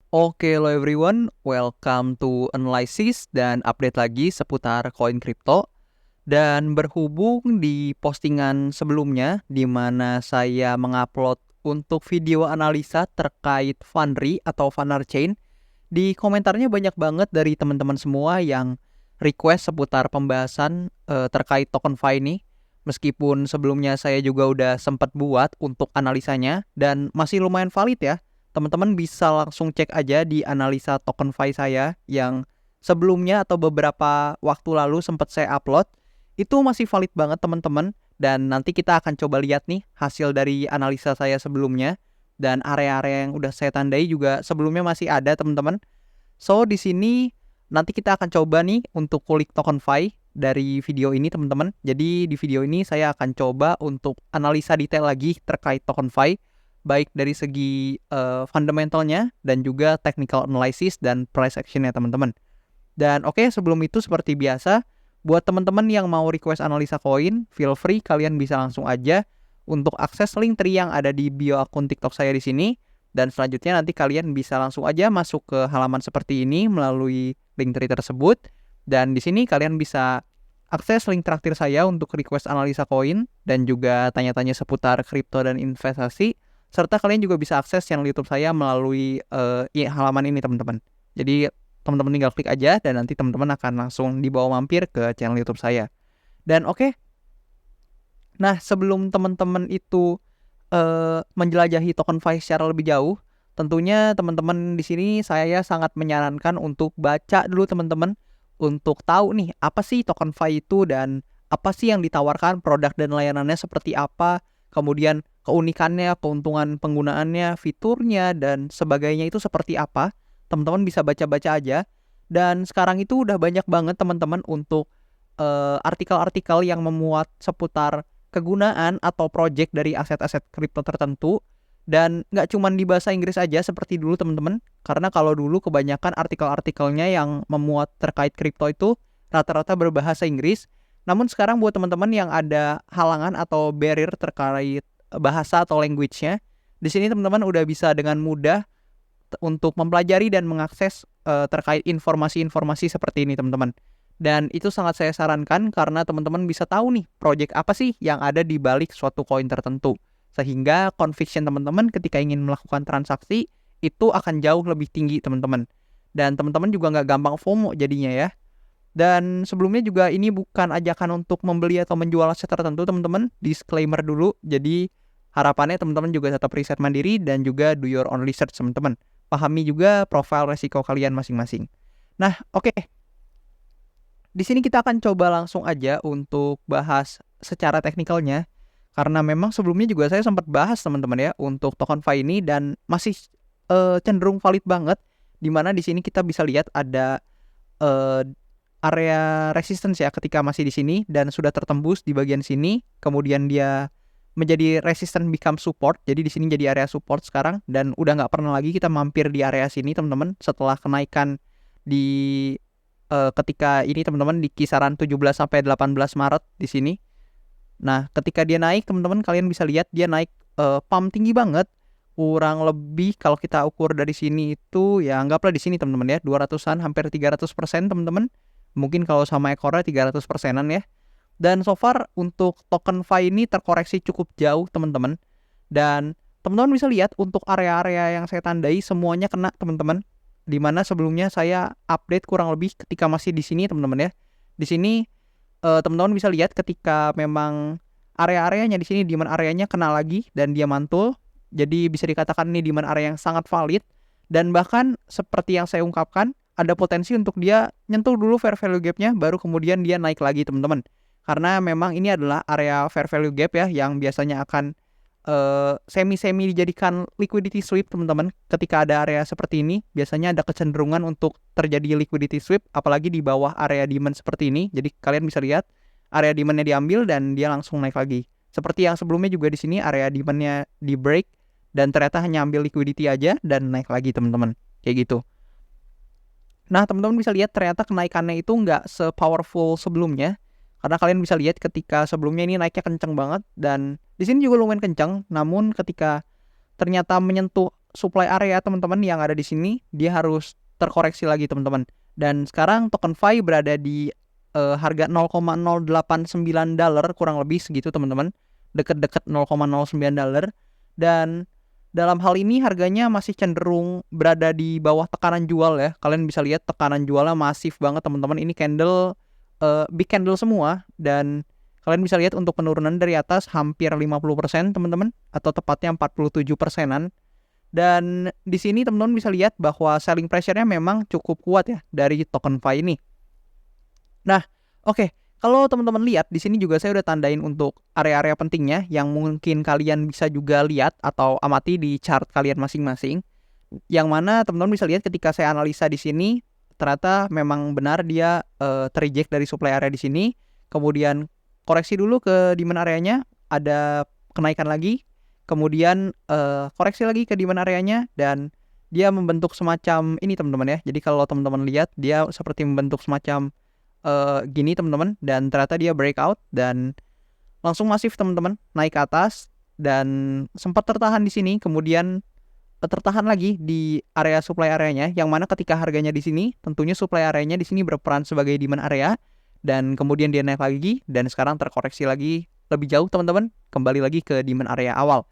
Oke, hello everyone, welcome to Analysis dan update lagi seputar koin kripto. Dan berhubung di postingan sebelumnya di mana saya mengupload untuk video analisa terkait Fundry atau Funar Chain, di komentarnya banyak banget dari teman-teman semua yang request seputar pembahasan terkait token Fi ini. Meskipun sebelumnya saya juga udah sempat buat untuk analisanya dan masih lumayan valid ya. Teman-teman bisa langsung cek aja di analisa token Fi saya yang sebelumnya atau beberapa waktu lalu sempat saya upload. Itu masih valid banget teman-teman. Dan nanti kita akan coba lihat nih hasil dari analisa saya sebelumnya. Dan area-area yang udah saya tandai juga sebelumnya masih ada teman-teman. So di sini nanti kita akan coba nih untuk kulik token Fi dari video ini teman-teman. Jadi di video ini saya akan coba untuk analisa detail lagi terkait token Fi, baik dari segi fundamentalnya dan juga technical analysis dan price actionnya teman-teman. Dan oke, sebelum itu seperti biasa, buat teman-teman yang mau request analisa koin, feel free kalian bisa langsung aja untuk akses link tree yang ada di bio akun TikTok saya di sini. Dan selanjutnya nanti kalian bisa langsung aja masuk ke halaman seperti ini melalui link tree tersebut. Dan di sini kalian bisa akses link traktir saya untuk request analisa koin dan juga tanya-tanya seputar kripto dan investasi. Serta kalian juga bisa akses channel YouTube saya melalui halaman ini teman-teman. Jadi teman-teman tinggal klik aja dan nanti teman-teman akan langsung dibawa mampir ke channel YouTube saya. Dan oke, nah sebelum teman-teman itu menjelajahi token Fi secara lebih jauh, tentunya teman-teman di sini saya sangat menyarankan untuk baca dulu teman-teman untuk tahu nih apa sih token Fi itu dan apa sih yang ditawarkan, produk dan layanannya seperti apa, kemudian keunikannya, keuntungan penggunaannya, fiturnya dan sebagainya itu seperti apa. Teman-teman bisa baca-baca aja. Dan sekarang itu udah banyak banget teman-teman untuk artikel-artikel yang memuat seputar kegunaan atau project dari aset-aset kripto tertentu. Dan nggak cuma di bahasa Inggris aja seperti dulu teman-teman. Karena kalau dulu kebanyakan artikel-artikelnya yang memuat terkait kripto itu rata-rata berbahasa Inggris. Namun sekarang buat teman-teman yang ada halangan atau barrier terkait bahasa atau language-nya, di sini teman-teman udah bisa dengan mudah untuk mempelajari dan mengakses terkait informasi-informasi seperti ini teman-teman. Dan itu sangat saya sarankan karena teman-teman bisa tahu nih project apa sih yang ada di balik suatu koin tertentu. Sehingga conviction teman-teman ketika ingin melakukan transaksi itu akan jauh lebih tinggi teman-teman. Dan teman-teman juga nggak gampang FOMO jadinya ya. Dan sebelumnya juga ini bukan ajakan untuk membeli atau menjual aset tertentu teman-teman. Disclaimer dulu. Jadi harapannya teman-teman juga tetap riset mandiri dan juga do your own research teman-teman. Pahami juga profil resiko kalian masing-masing. Nah, oke. Di sini kita akan coba langsung aja untuk bahas secara teknikalnya. Karena memang sebelumnya juga saya sempat bahas teman-teman ya untuk token Fi ini dan masih cenderung valid banget. Dimana di sini kita bisa lihat ada area resistance ya ketika masih di sini dan sudah tertembus di bagian sini. Kemudian dia menjadi resistance become support. Jadi di sini jadi area support sekarang dan udah nggak pernah lagi kita mampir di area sini teman-teman setelah kenaikan di ketika ini teman-teman di kisaran 17 sampai 18 Maret di sini. Nah, ketika dia naik teman-teman kalian bisa lihat dia naik pump tinggi banget. Kurang lebih kalau kita ukur dari sini itu ya anggaplah di sini teman-teman ya 200-an hampir 300% teman-teman. Mungkin kalau sama ekornya 300%-an ya. Dan so far untuk token Fi ini terkoreksi cukup jauh teman-teman. Dan teman-teman bisa lihat untuk area-area yang saya tandai semuanya kena teman-teman. Dimana sebelumnya saya update kurang lebih ketika masih di sini teman-teman ya. Di sini teman-teman bisa lihat ketika memang area-areanya di sini demand areanya kena lagi dan dia mantul. Jadi bisa dikatakan ini demand area yang sangat valid dan bahkan seperti yang saya ungkapkan ada potensi untuk dia nyentuh dulu fair value gap-nya baru kemudian dia naik lagi teman-teman. Karena memang ini adalah area fair value gap ya yang biasanya akan semi-semi dijadikan liquidity sweep teman-teman. Ketika ada area seperti ini biasanya ada kecenderungan untuk terjadi liquidity sweep apalagi di bawah area demand seperti ini. Jadi kalian bisa lihat area demand-nya diambil dan dia langsung naik lagi. Seperti yang sebelumnya juga di sini area demand-nya di break dan ternyata hanya ambil liquidity aja dan naik lagi teman-teman. Kayak gitu. Nah teman-teman bisa lihat ternyata kenaikannya itu nggak se-powerful sebelumnya. Karena kalian bisa lihat ketika sebelumnya ini naiknya kencang banget dan di sini juga lumayan kencang. Namun ketika ternyata menyentuh supply area teman-teman yang ada di sini dia harus terkoreksi lagi teman-teman. Dan sekarang token Fi berada di harga $0,089 kurang lebih segitu teman-teman, deket-deket $0,09. Dan dalam hal ini harganya masih cenderung berada di bawah tekanan jual ya. Kalian bisa lihat tekanan jualnya masif banget teman-teman. Ini candle big candle semua, dan kalian bisa lihat untuk penurunan dari atas hampir 50% teman-teman, atau tepatnya 47%-an. Dan di sini teman-teman bisa lihat bahwa selling pressure-nya memang cukup kuat ya dari token Fi ini. Nah, oke. Kalau teman-teman lihat di sini juga saya udah tandain untuk area-area pentingnya yang mungkin kalian bisa juga lihat atau amati di chart kalian masing-masing. Yang mana teman-teman bisa lihat ketika saya analisa di sini, ternyata memang benar dia terreject dari supply area di sini. Kemudian koreksi dulu ke demand areanya, ada kenaikan lagi. Kemudian koreksi lagi ke demand areanya, dan dia membentuk semacam ini teman-teman ya. Jadi kalau teman-teman lihat dia seperti membentuk semacam gini teman-teman, dan ternyata dia breakout dan langsung masif teman-teman, naik ke atas dan sempat tertahan di sini, kemudian tertahan lagi di area supply areanya, yang mana ketika harganya di sini tentunya supply areanya di sini berperan sebagai demand area, dan kemudian dia naik lagi dan sekarang terkoreksi lagi lebih jauh teman-teman, kembali lagi ke demand area awal.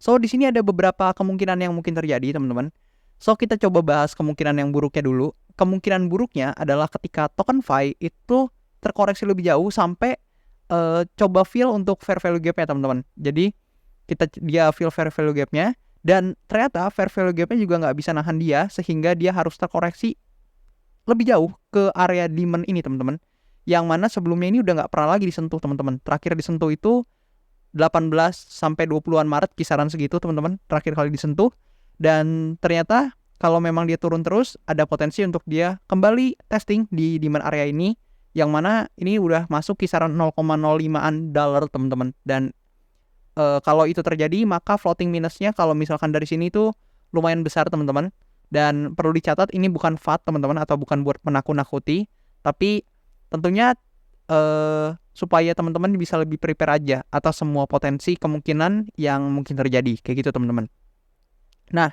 So di sini ada beberapa kemungkinan yang mungkin terjadi teman-teman. So kita coba bahas kemungkinan yang buruknya dulu. Kemungkinan buruknya adalah ketika token Fi itu terkoreksi lebih jauh sampai coba fill untuk fair value gap-nya teman-teman. Jadi dia fill fair value gap-nya, dan ternyata fair value gap-nya juga nggak bisa nahan dia, sehingga dia harus terkoreksi lebih jauh ke area demand ini teman-teman. Yang mana sebelumnya ini udah nggak pernah lagi disentuh teman-teman. Terakhir disentuh itu 18 sampai 20-an Maret, kisaran segitu teman-teman, terakhir kali disentuh. Dan ternyata kalau memang dia turun terus, ada potensi untuk dia kembali testing di demand area ini, yang mana ini udah masuk kisaran 0,05-an dollar teman-teman. Dan kalau itu terjadi, maka floating minusnya kalau misalkan dari sini tuh lumayan besar teman-teman. Dan perlu dicatat, ini bukan FAT teman-teman, atau bukan buat menakut-nakuti, tapi tentunya supaya teman-teman bisa lebih prepare aja atas semua potensi kemungkinan yang mungkin terjadi, kayak gitu teman-teman. Nah,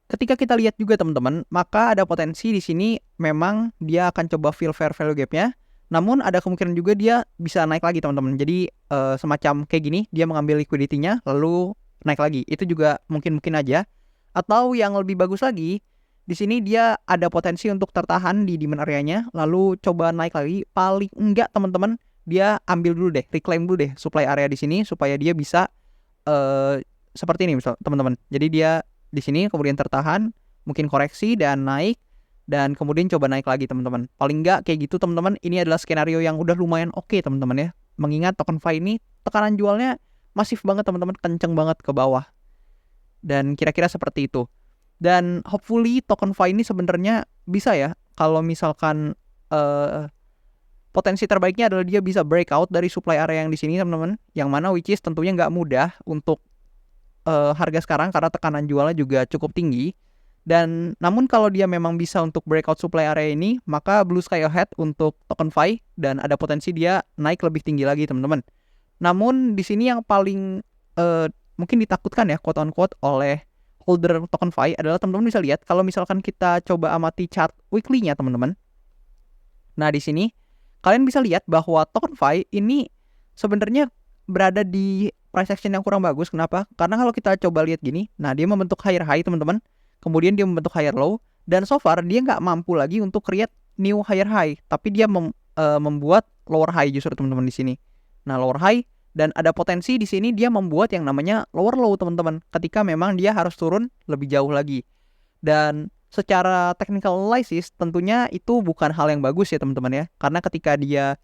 ketika kita lihat juga teman-teman, maka ada potensi di sini memang dia akan coba fill fair value gap-nya. Namun ada kemungkinan juga dia bisa naik lagi teman-teman. Jadi semacam kayak gini, dia mengambil liquidity-nya lalu naik lagi. Itu juga mungkin aja. Atau yang lebih bagus lagi, di sini dia ada potensi untuk tertahan di demand area-nya lalu coba naik lagi. Paling enggak teman-teman, dia ambil dulu deh, reclaim dulu deh supply area di sini supaya dia bisa seperti ini misal teman-teman. Jadi dia di sini kemudian tertahan, mungkin koreksi dan naik, dan kemudian coba naik lagi teman-teman. Paling enggak kayak gitu teman-teman. Ini adalah skenario yang udah lumayan oke teman-teman ya. Mengingat token Fi ini tekanan jualnya masif banget teman-teman, kenceng banget ke bawah. Dan kira-kira seperti itu. Dan hopefully token Fi ini sebenarnya bisa ya, kalau misalkan potensi terbaiknya adalah dia bisa breakout dari supply area yang di sini teman-teman, yang mana which is tentunya nggak mudah untuk harga sekarang karena tekanan jualnya juga cukup tinggi. Dan namun kalau dia memang bisa untuk breakout supply area ini, maka blue sky ahead untuk token Fi, dan ada potensi dia naik lebih tinggi lagi teman-teman. Namun di sini yang paling mungkin ditakutkan ya quote on quote oleh holder token Fi adalah teman-teman bisa lihat kalau misalkan kita coba amati chart weekly-nya teman-teman. Nah di sini kalian bisa lihat bahwa token Fi ini sebenarnya berada di price action yang kurang bagus. Kenapa? Karena kalau kita coba lihat gini, nah dia membentuk higher high teman-teman, kemudian dia membentuk higher low, dan so far dia nggak mampu lagi untuk create new higher high, tapi dia membuat lower high justru teman-teman di sini. Nah lower high, dan ada potensi di sini dia membuat yang namanya lower low teman-teman, ketika memang dia harus turun lebih jauh lagi. Dan secara technical analysis tentunya itu bukan hal yang bagus ya teman-teman ya, karena ketika dia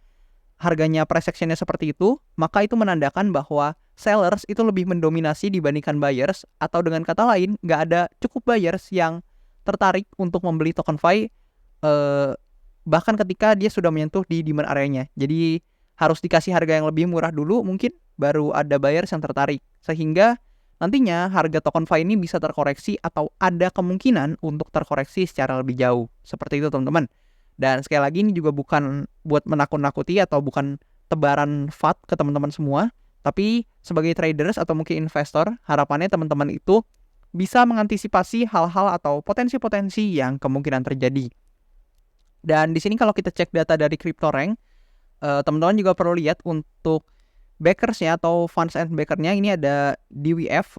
harganya price action-nya seperti itu, maka itu menandakan bahwa sellers itu lebih mendominasi dibandingkan buyers, atau dengan kata lain nggak ada cukup buyers yang tertarik untuk membeli token Fi bahkan ketika dia sudah menyentuh di demand area-nya. Jadi harus dikasih harga yang lebih murah dulu mungkin, baru ada buyers yang tertarik, sehingga nantinya harga token Fi ini bisa terkoreksi atau ada kemungkinan untuk terkoreksi secara lebih jauh. Seperti itu teman-teman. Dan sekali lagi ini juga bukan buat menakut-nakuti atau bukan tebaran FAT ke teman-teman semua, tapi sebagai traders atau mungkin investor, harapannya teman-teman itu bisa mengantisipasi hal-hal atau potensi-potensi yang kemungkinan terjadi. Dan di sini kalau kita cek data dari CryptoRank, teman-teman juga perlu lihat untuk backersnya atau funds and backernya ini ada DWF,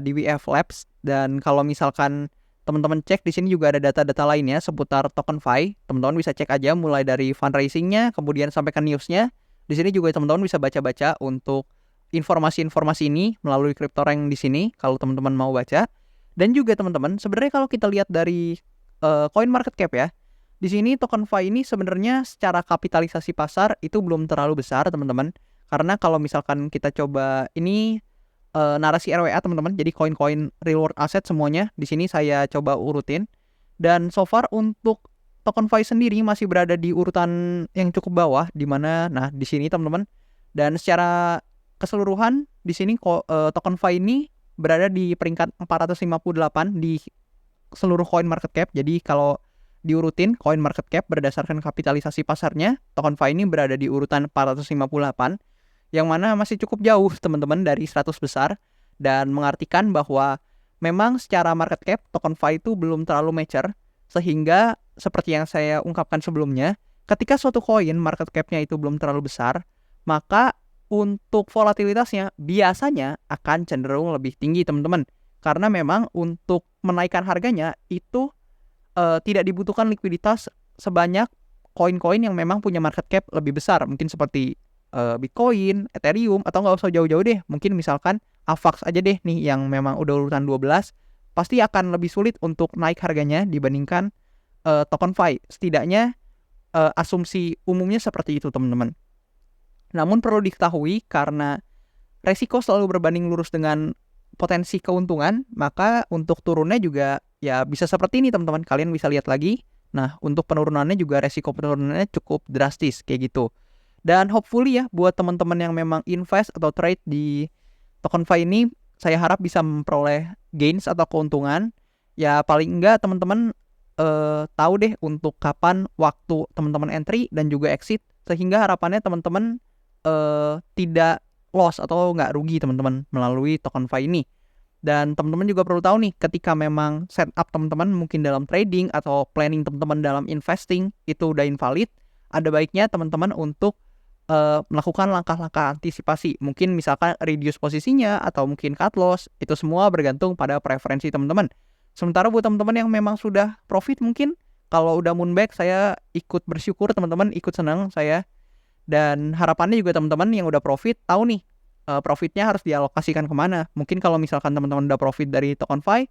DWF Labs. Dan kalau misalkan teman-teman cek di sini juga ada data-data lainnya seputar TokenFi. Teman-teman bisa cek aja mulai dari fundraisingnya, kemudian sampai ke newsnya. Di sini juga teman-teman bisa baca-baca untuk informasi-informasi ini melalui CryptoRank di sini kalau teman-teman mau baca. Dan juga teman-teman, sebenarnya kalau kita lihat dari coin market cap ya, di sini TokenFi ini sebenarnya secara kapitalisasi pasar itu belum terlalu besar teman-teman. Karena kalau misalkan kita coba ini narasi RWA teman-teman, jadi koin-koin real world asset semuanya di sini saya coba urutin. Dan so far untuk TokenFi sendiri masih berada di urutan yang cukup bawah, di mana nah di sini teman-teman. Dan secara keseluruhan di sini TokenFi ini berada di peringkat 458 di seluruh coin market cap. Jadi kalau diurutin coin market cap berdasarkan kapitalisasi pasarnya, TokenFi ini berada di urutan 458, yang mana masih cukup jauh teman-teman dari 100 besar, dan mengartikan bahwa memang secara market cap TokenFi itu belum terlalu mature, sehingga seperti yang saya ungkapkan sebelumnya, ketika suatu koin market cap-nya itu belum terlalu besar, maka untuk volatilitasnya biasanya akan cenderung lebih tinggi teman-teman. Karena memang untuk menaikkan harganya itu tidak dibutuhkan likuiditas sebanyak koin-koin yang memang punya market cap lebih besar. Mungkin seperti Bitcoin, Ethereum, atau nggak usah jauh-jauh deh. Mungkin misalkan AVAX aja deh nih yang memang udah urutan 12. Pasti akan lebih sulit untuk naik harganya dibandingkan TokenFi. Setidaknya asumsi umumnya seperti itu teman-teman. Namun perlu diketahui karena resiko selalu berbanding lurus dengan potensi keuntungan, maka untuk turunnya juga ya bisa seperti ini teman-teman. Kalian bisa lihat lagi. Nah, untuk penurunannya juga resiko penurunannya cukup drastis kayak gitu. Dan hopefully ya buat teman-teman yang memang invest atau trade di TokenFi ini, saya harap bisa memperoleh gains atau keuntungan. Ya paling enggak teman-teman tahu deh untuk kapan waktu teman-teman entry dan juga exit, sehingga harapannya teman-teman tidak loss atau nggak rugi teman-teman melalui TokenFi ini. Dan teman-teman juga perlu tahu nih, ketika memang setup teman-teman mungkin dalam trading atau planning teman-teman dalam investing itu udah invalid, ada baiknya teman-teman untuk melakukan langkah-langkah antisipasi. Mungkin misalkan reduce posisinya atau mungkin cut loss. Itu semua bergantung pada preferensi teman-teman. Sementara buat teman-teman yang memang sudah profit, mungkin kalau udah moonback saya ikut bersyukur teman-teman, ikut senang saya. Dan harapannya juga teman-teman yang udah profit tahu nih profitnya harus dialokasikan kemana. Mungkin kalau misalkan teman-teman udah profit dari TokenFi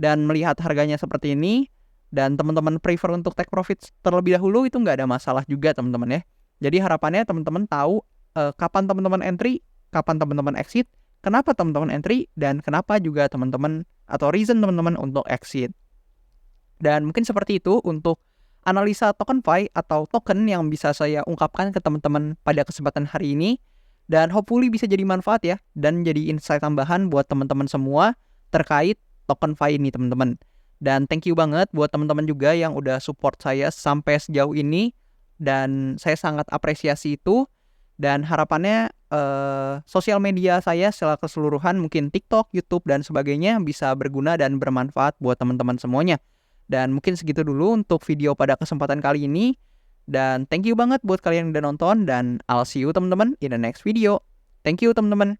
dan melihat harganya seperti ini, dan teman-teman prefer untuk take profit terlebih dahulu, itu nggak ada masalah juga teman-teman ya. Jadi harapannya teman-teman tahu kapan teman-teman entry, kapan teman-teman exit, kenapa teman-teman entry, dan kenapa juga teman-teman atau reason teman-teman untuk exit. Dan mungkin seperti itu untuk analisa TokenFi atau token yang bisa saya ungkapkan ke teman-teman pada kesempatan hari ini. Dan hopefully bisa jadi manfaat ya, dan jadi insight tambahan buat teman-teman semua terkait TokenFi ini teman-teman. Dan thank you banget buat teman-teman juga yang udah support saya sampai sejauh ini. Dan saya sangat apresiasi itu. Dan harapannya sosial media saya secara keseluruhan, mungkin TikTok, YouTube, dan sebagainya bisa berguna dan bermanfaat buat teman-teman semuanya. Dan mungkin segitu dulu untuk video pada kesempatan kali ini. Dan thank you banget buat kalian yang udah nonton. Dan I'll see you teman-teman in the next video. Thank you teman-teman.